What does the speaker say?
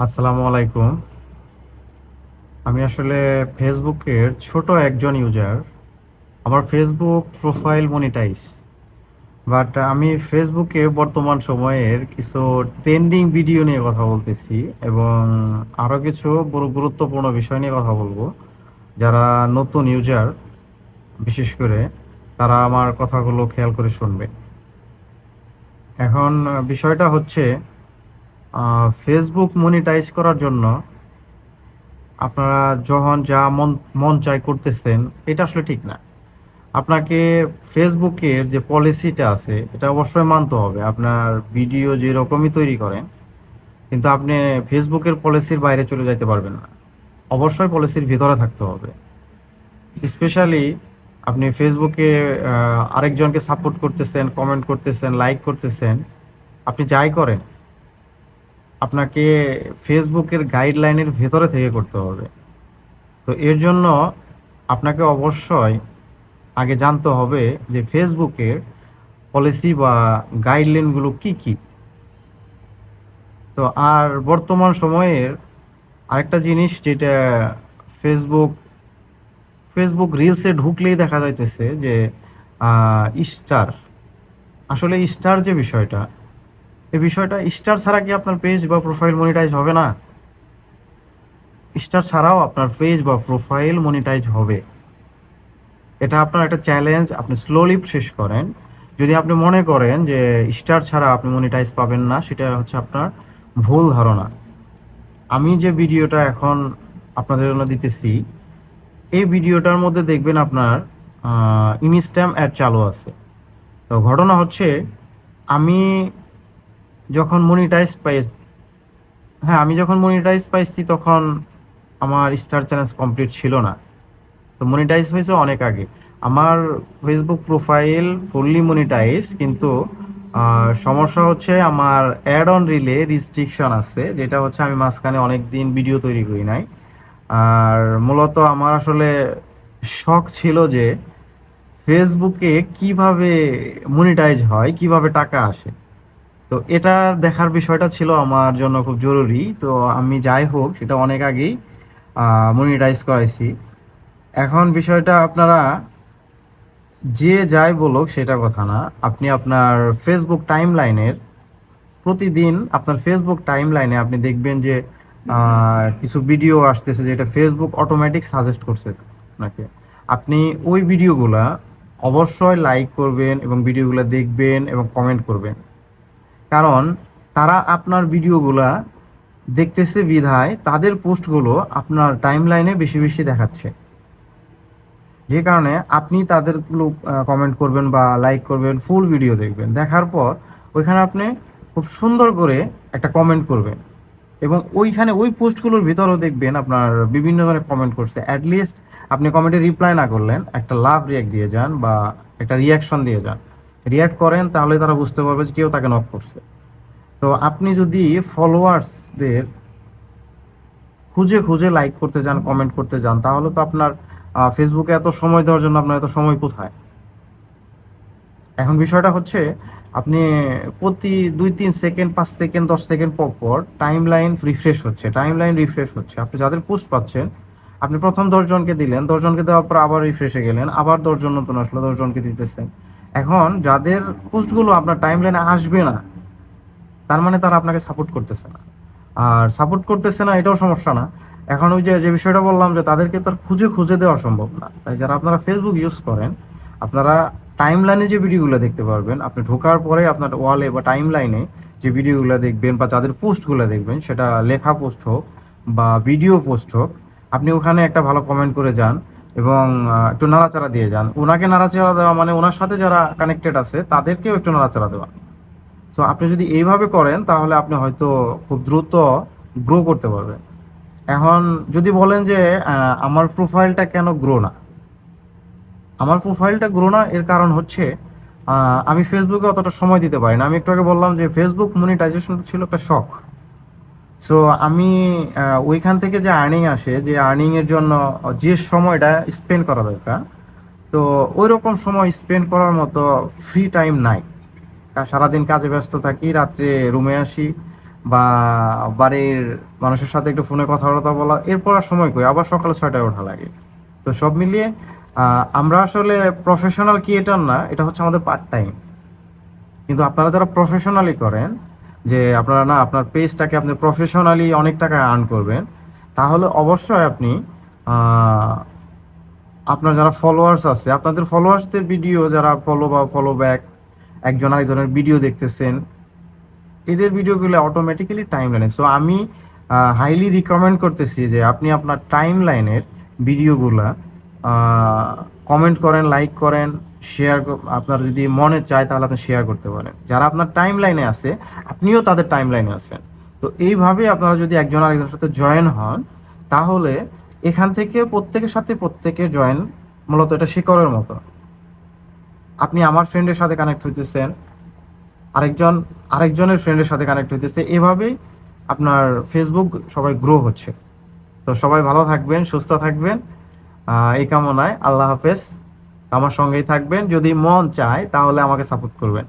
আসসালামু আলাইকুম। আমি আসলে ফেসবুকের ছোট একজন ইউজার। আমার ফেসবুক প্রোফাইল মনিটাইজ, বাট আমি ফেসবুকে বর্তমান সময়ের কিছু ট্রেন্ডিং ভিডিও নিয়ে কথা বলতেছি এবং আরও কিছু বড় গুরুত্বপূর্ণ বিষয় নিয়ে কথা বলবো। যারা নতুন ইউজার, বিশেষ করে তারা আমার কথাগুলো খেয়াল করে শুনবে। এখন বিষয়টা হচ্ছে, ফেসবুক মনিটাইজ করার জন্য আপনারা যখন যা মন মন চাই করতেছেন, এটা আসলে ঠিক না। আপনাকে ফেসবুকের যে পলিসিটা আছে এটা অবশ্যই মানতে হবে। আপনার ভিডিও যেরকমই তৈরি করেন, কিন্তু আপনি ফেসবুকের পলিসির বাইরে চলে যাইতে পারবেন না। অবশ্যই পলিসির ভিতরে থাকতে হবে। স্পেশালি আপনি ফেসবুকে আরেকজনকে সাপোর্ট করতেছেন, কমেন্ট করতেছেন, লাইক করতেছেন, আপনি যাই করেন আপনাকে ফেসবুকের গাইডলাইনের ভেতরে থেকে করতে হবে। তো এর জন্য আপনাকে অবশ্যই আগে জানতে হবে যে ফেসবুকের পলিসি বা গাইডলাইনগুলো কি কি। তো আর বর্তমান সময়ের আরেকটা জিনিস যেটা ফেসবুক ফেসবুক রিলসে ঢুকলেই দেখা যাইতেছে যে স্টার, আসলে স্টার যে বিষয়টা, এই বিষয়টা স্টার ছাড়া কি আপনার পেজ বা প্রোফাইল মনিটাইজ হবে না? স্টার ছাড়াও আপনার পেজ বা প্রোফাইল মনিটাইজ হবে। এটা আপনার একটা চ্যালেঞ্জ, আপনি স্লোলি শেষ করেন। যদি আপনি মনে করেন যে স্টার ছাড়া আপনি মনিটাইজ পাবেন না, সেটা হচ্ছে আপনার ভুল ধারণা। আমি যে ভিডিওটা এখন আপনাদের জন্য দিতেছি, এই ভিডিওটার মধ্যে দেখবেন আপনার ইনস্ট্যাম অ্যাড চালু আছে। তো ঘটনা হচ্ছে, আমি যখন মনিটাইজ পাই হ্যাঁ, আমি যখন মনিটাইজ পাইছি তখন আমার স্টার চ্যালেঞ্জ কমপ্লিট ছিল না। তো মনিটাইজ হয়েছে অনেক আগে। আমার ফেসবুক প্রোফাইল ফুললি মনিটাইজ, কিন্তু সমস্যা হচ্ছে আমার অ্যাড অন রিলে রিস্ট্রিকশন আছে, যেটা হচ্ছে আমি মাঝখানে অনেক দিন ভিডিও তৈরি করি নাই। আর মূলত আমার আসলে শখ ছিল যে ফেসবুকে কিভাবে মনিটাইজ হয়, কিভাবে টাকা আসে। তো এটা দেখার বিষয়টা ছিল আমার জন্য খুব জরুরি। তো আমি যাই হোক, সেটা অনেক আগেই মনিটাইজ করাইছি। এখন বিষয়টা আপনারা যে যাই বলুক সেটা কথা না, আপনি আপনার ফেসবুক টাইম লাইনের প্রতিদিন আপনার ফেসবুক টাইম লাইনে আপনি দেখবেন যে কিছু ভিডিও আসতেছে যেটা ফেসবুক অটোমেটিক সাজেস্ট করছে আপনাকে। আপনি ওই ভিডিওগুলা অবশ্যই লাইক করবেন এবং ভিডিওগুলো দেখবেন এবং কমেন্ট করবেন। কারণ তারা আপনার ভিডিওগুলা দেখতেছে বিধায় তাদের পোস্টগুলো আপনার টাইম লাইনে বেশি বেশি দেখাচ্ছে। যে কারণে আপনি তাদেরগুলো কমেন্ট করবেন বা লাইক করবেন, ফুল ভিডিও দেখবেন, দেখার পর ওইখানে আপনি খুব সুন্দর করে একটা কমেন্ট করবেন এবং ওইখানে ওই পোস্টগুলোর ভিতরেও দেখবেন আপনার বিভিন্ন ধরনের কমেন্ট করছে। অ্যাটলিস্ট আপনি কমেন্টে রিপ্লাই না করলেন, একটা লাভ রিয়াক্ট দিয়ে যান বা একটা রিয়াকশন দিয়ে যান। রিয়াক্ট করেন, তাহলে তারা বুঝতে পারবে যে কেউ তাকে নক করছে। তো আপনি যদি ফলোয়ার্সদের খুঁজে খুঁজে লাইক করতে যান, কমেন্ট করতে যান, তাহলে তো আপনার ফেসবুকে এত সময় দেওয়ার জন্য আপনার এত সময় কোথায়? এখন বিষয়টা হচ্ছে, আপনি প্রতি 2-3 সেকেন্ড, 5 সেকেন্ড, 10 সেকেন্ড পর পর টাইম লাইন রিফ্রেশ হচ্ছে, টাইম লাইন রিফ্রেশ হচ্ছে। আপনি যাদের পোস্ট পাচ্ছেন, আপনি প্রথম 10 জনকে দিলেন, 10 জনকে দেওয়ার পর আবার রিফ্রেশে গেলেন, আবার 10 জন নতুন আসলো, 10 জনকে দিতেছেন। এখন যাদের পোস্টগুলো আপনার টাইম লাইনে আসবে না, তার মানে তারা আপনাকে সাপোর্ট করতেছে না। আর সাপোর্ট করতেছে না এটাও সমস্যা না। এখন ওই যে যে বিষয়টা বললাম যে তাদেরকে তো আর খুঁজে খুঁজে দেওয়া সম্ভব না। তাই যারা আপনারা ফেসবুক ইউজ করেন, আপনারা টাইম লাইনে যে ভিডিওগুলো দেখতে পারবেন, আপনি ঢোকার পরে আপনার ওয়ালে বা টাইম লাইনে যে ভিডিওগুলো দেখবেন বা যাদের পোস্টগুলো দেখবেন, সেটা লেখা পোস্ট হোক বা ভিডিও পোস্ট হোক, আপনি ওখানে একটা ভালো কমেন্ট করে যান এবং একটু নাড়াচাড়া দিয়ে যান। ওনাকে নাড়াচাড়া দেওয়া মানে ওনার সাথে যারা কানেক্টেড আছে তাদেরকেও একটু নাড়াচাড়া দেওয়া। সো আপনি যদি এইভাবে করেন তাহলে আপনি হয়তো খুব দ্রুত গ্রো করতে পারবেন। এখন যদি বলেন যে আমার প্রোফাইলটা কেন গ্রো না, আমার প্রোফাইলটা গ্রো না এর কারণ হচ্ছে, আমি ফেসবুকে অতটা সময় দিতে পারি না। আমি একটু আগে বললাম যে ফেসবুক মনিটাইজেশন ছিল একটা শখ। সো আমি ওইখান থেকে যে আর্নিং আসে, যে আর্নিংয়ের জন্য যে সময়টা স্পেন্ড করা দরকার, তো ওই রকম সময় স্পেন্ড করার মতো ফ্রি টাইম নাই। সারাদিন কাজে ব্যস্ত থাকি, রাত্রে রুমে আসি, বা বাড়ির মানুষের সাথে একটু ফোনে কথাবার্তা বলা, এরপর আর সময় কই, আবার সকালে 6টায় ওঠা লাগে। তো সব মিলিয়ে আমরা আসলে প্রফেশনাল ক্রিয়েটর না, এটা হচ্ছে আমাদের পার্ট টাইম। কিন্তু আপনারা যারা প্রফেশনালি করেন, যে আপনারা না আপনার পেজটাকে আপনি প্রফেশনালি অনেক টাকা আর্ন করবেন, তাহলে অবশ্যই আপনি আহ, আপনার যারা ফলোয়ার্স আছে, আপনাদের ফলোয়ার্সদের ভিডিও যারা ফলো বা ফলো ব্যাক, একজন আরেকজনের ভিডিও দেখতেছেন, এদের ভিডিওগুলো অটোমেটিক্যালি টাইম লাইনে। সো আমি হাইলি রিকমেন্ড করতেছি যে আপনি আপনার টাইম লাইনের ভিডিওগুলা কমেন্ট করেন, লাইক করেন, শেয়ার। আপনার যদি মনে চায় তাহলে আপনি শেয়ার করতে পারেন। যারা আপনার টাইম লাইনে আছে, আপনিও তাদের টাইম লাইনে আছেন। তো এইভাবে আপনারা যদি একজন আরেকজনের সাথে জয়েন হন, তাহলে এখান থেকে প্রত্যেকের সাথে প্রত্যেকে জয়েন, মূলত এটা শিকড়ের মতো। আপনি আমার ফ্রেন্ডের সাথে কানেক্ট হইতেছেন, আরেকজন আরেকজনের ফ্রেন্ডের সাথে কানেক্ট হইতেছে, এভাবেই আপনার ফেসবুক সবাই গ্রো হচ্ছে। তো সবাই ভালো থাকবেন, সুস্থ থাকবেন, এই কামনায়। আল্লাহ হাফেজ। আমার সঙ্গেই থাকবেন, যদি মন চায় তাহলে আমাকে সাপোর্ট করবেন।